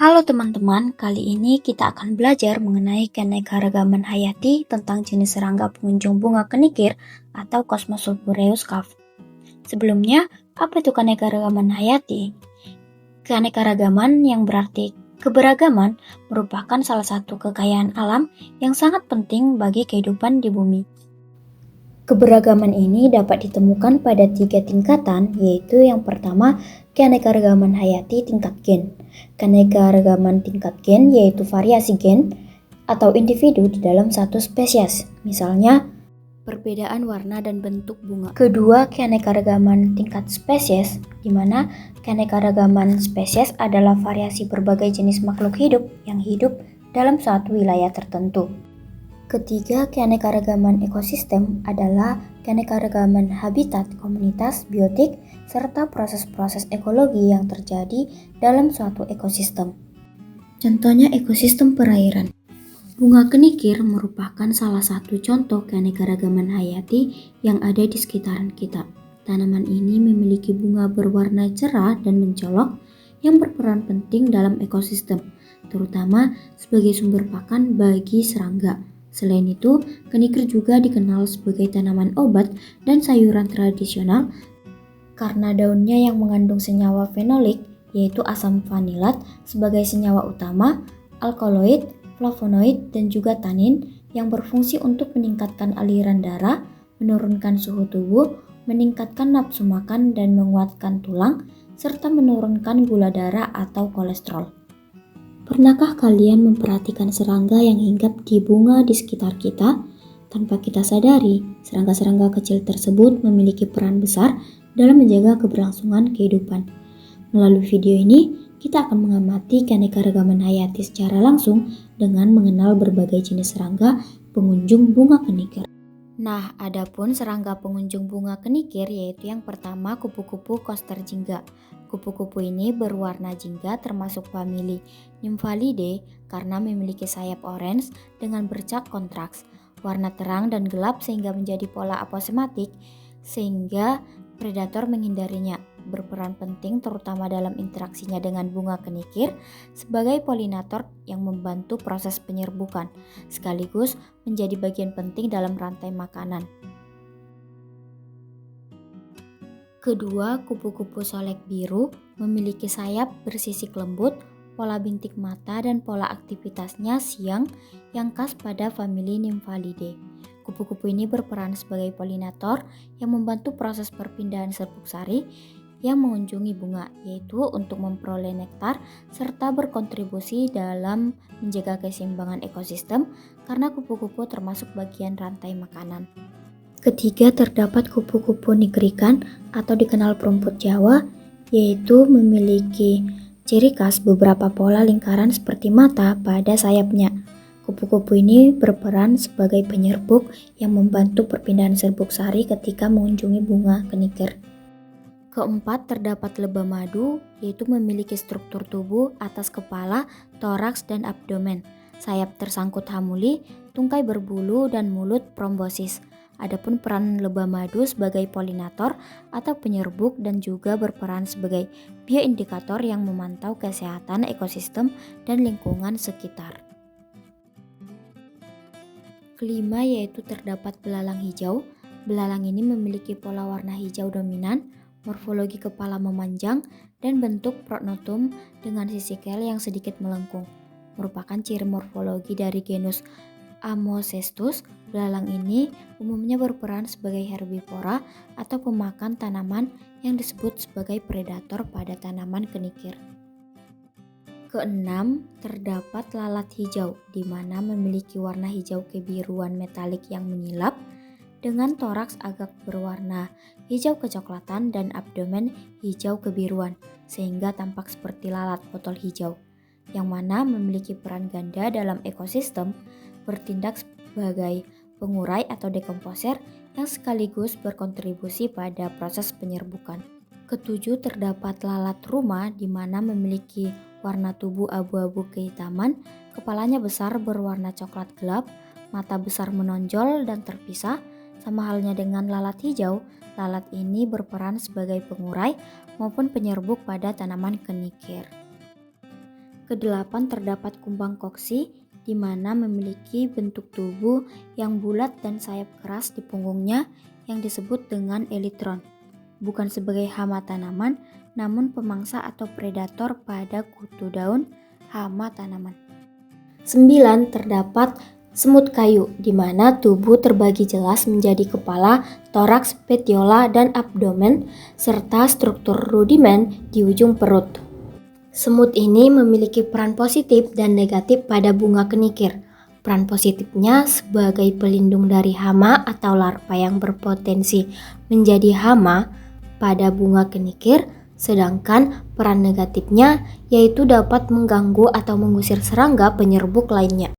Halo teman-teman, kali ini kita akan belajar mengenai keanekaragaman hayati tentang jenis serangga pengunjung bunga kenikir atau Cosmosulfureus Caf. Sebelumnya, apa itu keanekaragaman hayati? Keanekaragaman yang berarti keberagaman merupakan salah satu kekayaan alam yang sangat penting bagi kehidupan di bumi. Keberagaman ini dapat ditemukan pada 3 tingkatan, yaitu yang pertama, keanekaragaman hayati tingkat gen. Keanekaragaman tingkat gen yaitu variasi gen atau individu di dalam satu spesies, misalnya perbedaan warna dan bentuk bunga. Kedua, keanekaragaman tingkat spesies, di mana keanekaragaman spesies adalah variasi berbagai jenis makhluk hidup yang hidup dalam suatu wilayah tertentu. Ketiga, keanekaragaman ekosistem adalah keanekaragaman habitat, komunitas, biotik, serta proses-proses ekologi yang terjadi dalam suatu ekosistem. Contohnya ekosistem perairan. Bunga kenikir merupakan salah satu contoh keanekaragaman hayati yang ada di sekitaran kita. Tanaman ini memiliki bunga berwarna cerah dan mencolok yang berperan penting dalam ekosistem, terutama sebagai sumber pakan bagi serangga. Selain itu, kenikir juga dikenal sebagai tanaman obat dan sayuran tradisional karena daunnya yang mengandung senyawa fenolik, yaitu asam vanilat sebagai senyawa utama, alkaloid, flavonoid, dan juga tanin yang berfungsi untuk meningkatkan aliran darah, menurunkan suhu tubuh, meningkatkan nafsu makan dan menguatkan tulang, serta menurunkan gula darah atau kolesterol. Pernahkah kalian memperhatikan serangga yang hinggap di bunga di sekitar kita? Tanpa kita sadari, serangga-serangga kecil tersebut memiliki peran besar dalam menjaga keberlangsungan kehidupan. Melalui video ini, kita akan mengamati keanekaragaman hayati secara langsung dengan mengenal berbagai jenis serangga pengunjung bunga kenikir. Nah, adapun serangga pengunjung bunga kenikir yaitu yang pertama kupu-kupu Koster jingga. Kupu-kupu ini berwarna jingga termasuk famili Nymphalidae karena memiliki sayap orange dengan bercak kontraks, warna terang dan gelap sehingga menjadi pola aposematik sehingga predator menghindarinya. Berperan penting terutama dalam interaksinya dengan bunga kenikir sebagai polinator yang membantu proses penyerbukan, sekaligus menjadi bagian penting dalam rantai makanan. Kedua, kupu-kupu solek biru memiliki sayap bersisik lembut, pola bintik mata dan pola aktivitasnya siang yang khas pada famili Nymphalidae. Kupu-kupu ini berperan sebagai polinator yang membantu proses perpindahan serbuk sari yang mengunjungi bunga, yaitu untuk memperoleh nektar serta berkontribusi dalam menjaga keseimbangan ekosistem karena kupu-kupu termasuk bagian rantai makanan. Ketiga, terdapat kupu-kupu nigrikan atau dikenal perumput Jawa, yaitu memiliki ciri khas beberapa pola lingkaran seperti mata pada sayapnya. Kupu-kupu ini berperan sebagai penyerbuk yang membantu perpindahan serbuk sari ketika mengunjungi bunga kenikir. Keempat, terdapat lebah madu, yaitu memiliki struktur tubuh atas kepala, toraks, dan abdomen, sayap tersangkut hamuli, tungkai berbulu, dan mulut proboscis. Adapun peran lebah madu sebagai polinator atau penyerbuk dan juga berperan sebagai bioindikator yang memantau kesehatan ekosistem dan lingkungan sekitar. Kelima, yaitu terdapat belalang hijau. Belalang ini memiliki pola warna hijau dominan, morfologi kepala memanjang, dan bentuk pronotum dengan sisikel yang sedikit melengkung. Merupakan ciri morfologi dari genus Amocestus. Belalang ini umumnya berperan sebagai herbivora atau pemakan tanaman yang disebut sebagai predator pada tanaman kenikir. Keenam, terdapat lalat hijau, di mana memiliki warna hijau kebiruan metalik yang menyilap, dengan toraks agak berwarna hijau kecoklatan dan abdomen hijau kebiruan, sehingga tampak seperti lalat botol hijau, yang mana memiliki peran ganda dalam ekosistem, bertindak sebagai pengurai atau dekomposer yang sekaligus berkontribusi pada proses penyerbukan. Ketujuh, terdapat lalat rumah di mana memiliki warna tubuh abu-abu kehitaman, kepalanya besar berwarna coklat gelap, mata besar menonjol dan terpisah. Sama halnya dengan lalat hijau, lalat ini berperan sebagai pengurai maupun penyerbuk pada tanaman kenikir. Kedelapan terdapat kumbang koksi, di mana memiliki bentuk tubuh yang bulat dan sayap keras di punggungnya yang disebut dengan elytron. Bukan sebagai hama tanaman, namun pemangsa atau predator pada kutu daun hama tanaman. 9. Terdapat semut kayu, di mana tubuh terbagi jelas menjadi kepala, toraks, petiola, dan abdomen, serta struktur rudimen di ujung perut. Semut ini memiliki peran positif dan negatif pada bunga kenikir. Peran positifnya sebagai pelindung dari hama atau larva yang berpotensi menjadi hama pada bunga kenikir, sedangkan peran negatifnya yaitu dapat mengganggu atau mengusir serangga penyerbuk lainnya.